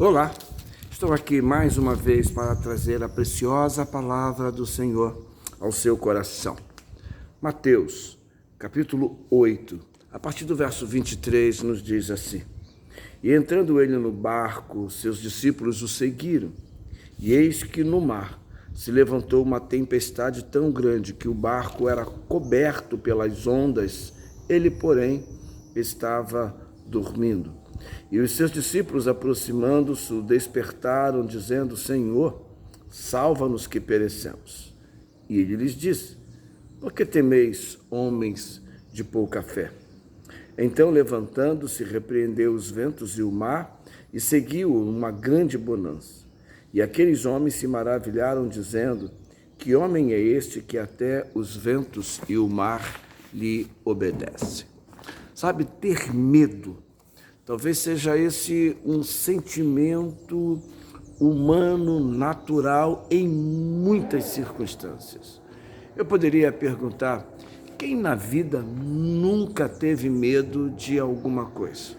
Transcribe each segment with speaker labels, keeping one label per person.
Speaker 1: Olá, estou aqui mais uma vez para trazer a preciosa palavra do Senhor ao seu coração. Mateus, capítulo 8, a partir do verso 23, nos diz assim: E entrando ele no barco, seus discípulos o seguiram, e eis que no mar se levantou uma tempestade tão grande que o barco era coberto pelas ondas, ele, porém, estava dormindo. E os seus discípulos, aproximando-se, o despertaram, dizendo: Senhor, salva-nos que perecemos. E ele lhes disse: Por que temeis, homens de pouca fé? Então, levantando-se, repreendeu os ventos e o mar, e seguiu uma grande bonança. E aqueles homens se maravilharam, dizendo: Que homem é este que até os ventos e o mar lhe obedecem? Sabe, ter medo, talvez seja esse um sentimento humano, natural, em muitas circunstâncias. Eu poderia perguntar: quem na vida nunca teve medo de alguma coisa?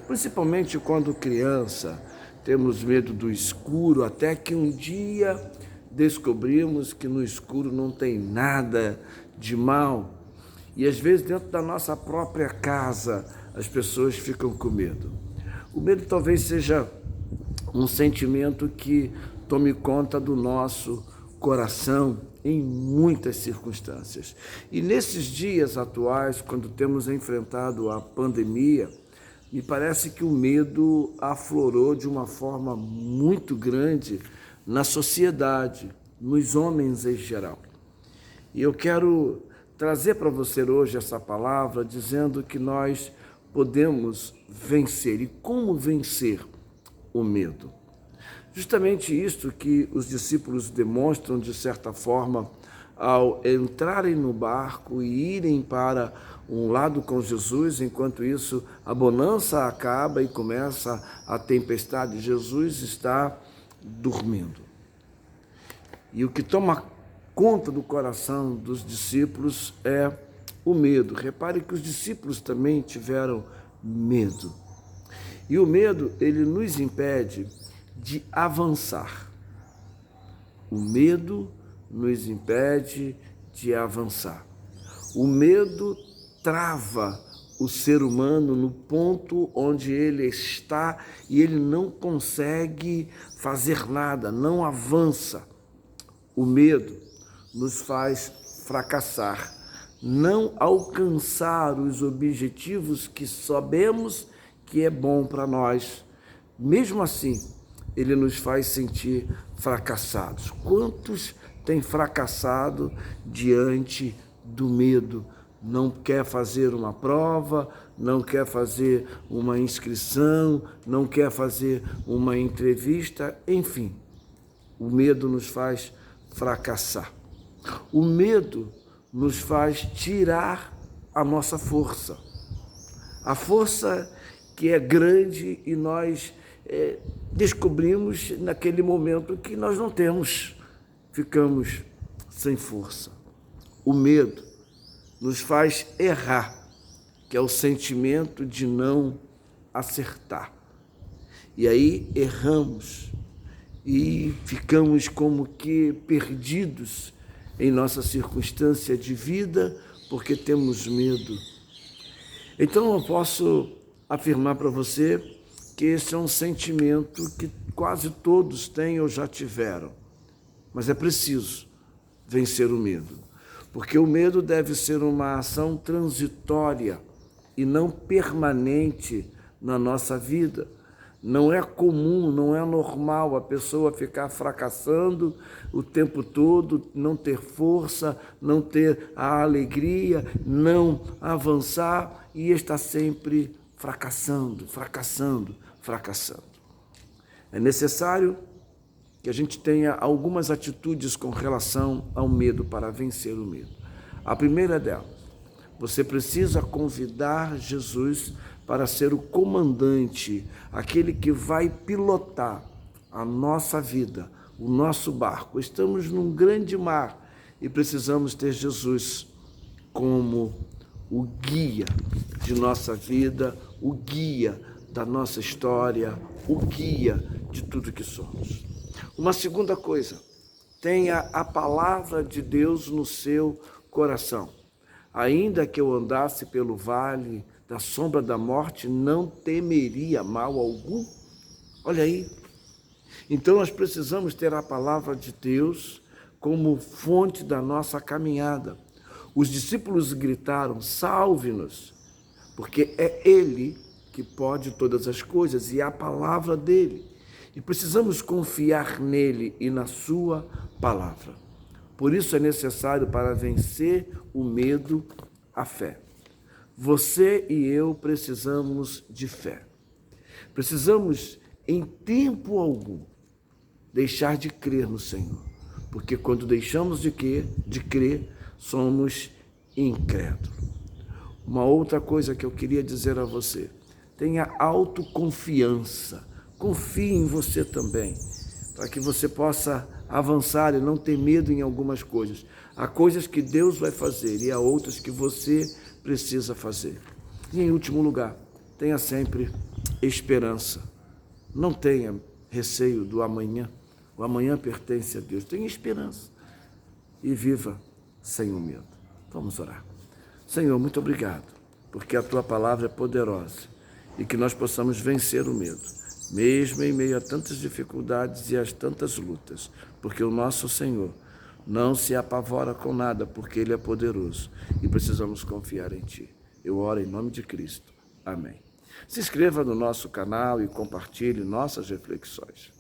Speaker 1: Principalmente quando criança, temos medo do escuro, até que um dia descobrimos que no escuro não tem nada de mal. E às vezes dentro da nossa própria casa as pessoas ficam com medo. O medo talvez seja um sentimento que tome conta do nosso coração em muitas circunstâncias. E nesses dias atuais, quando temos enfrentado a pandemia, me parece que o medo aflorou de uma forma muito grande na sociedade, nos homens em geral. E eu quero trazer para você hoje essa palavra dizendo que nós podemos vencer. E como vencer o medo? Justamente isto que os discípulos demonstram, de certa forma, ao entrarem no barco e irem para um lado com Jesus. Enquanto isso, a bonança acaba e começa a tempestade. Jesus está dormindo. E o que toma conta do coração dos discípulos é o medo. Repare que os discípulos também tiveram medo. E o medo, ele nos impede de avançar. O medo nos impede de avançar. O medo trava o ser humano no ponto onde ele está e ele não consegue fazer nada, não avança. O medo nos faz fracassar, não alcançar os objetivos que sabemos que é bom para nós. Mesmo assim, ele nos faz sentir fracassados. Quantos têm fracassado diante do medo? Não quer fazer uma prova, não quer fazer uma inscrição, não quer fazer uma entrevista, enfim. O medo nos faz fracassar. O medo nos faz tirar a nossa força. A força que é grande e nós descobrimos naquele momento que nós não temos, ficamos sem força. O medo nos faz errar, que é o sentimento de não acertar. E aí erramos e ficamos como que perdidos em nossa circunstância de vida, porque temos medo. Então eu posso afirmar para você que esse é um sentimento que quase todos têm ou já tiveram. Mas é preciso vencer o medo, porque o medo deve ser uma ação transitória e não permanente na nossa vida. Não é comum, não é normal a pessoa ficar fracassando o tempo todo, não ter força, não ter a alegria, não avançar e estar sempre fracassando. É necessário que a gente tenha algumas atitudes com relação ao medo para vencer o medo. A primeira delas, você precisa convidar Jesus para ser o comandante, aquele que vai pilotar a nossa vida, o nosso barco. Estamos num grande mar e precisamos ter Jesus como o guia de nossa vida, o guia da nossa história, o guia de tudo que somos. Uma segunda coisa, tenha a palavra de Deus no seu coração. Ainda que eu andasse pelo vale da sombra da morte, não temeria mal algum. Olha aí. Então nós precisamos ter a palavra de Deus como fonte da nossa caminhada. Os discípulos gritaram: salve-nos, porque é Ele que pode todas as coisas e a palavra dele. E precisamos confiar nele e na sua palavra. Por isso é necessário, para vencer o medo, a fé. Você e eu precisamos de fé. Precisamos, em tempo algum, deixar de crer no Senhor. Porque quando deixamos de crer, somos incrédulos. Uma outra coisa que eu queria dizer a você: tenha autoconfiança. Confie em você também, para que você possa avançar e não ter medo em algumas coisas. Há coisas que Deus vai fazer e há outras que você precisa fazer. E em último lugar, tenha sempre esperança. Não tenha receio do amanhã. O amanhã pertence a Deus. Tenha esperança e viva sem o medo. Vamos orar. Senhor, muito obrigado, porque a Tua palavra é poderosa e que nós possamos vencer o medo, mesmo em meio a tantas dificuldades e a tantas lutas, porque o nosso Senhor não se apavora com nada, porque Ele é poderoso e precisamos confiar em Ti. Eu oro em nome de Cristo. Amém. Se inscreva no nosso canal e compartilhe nossas reflexões.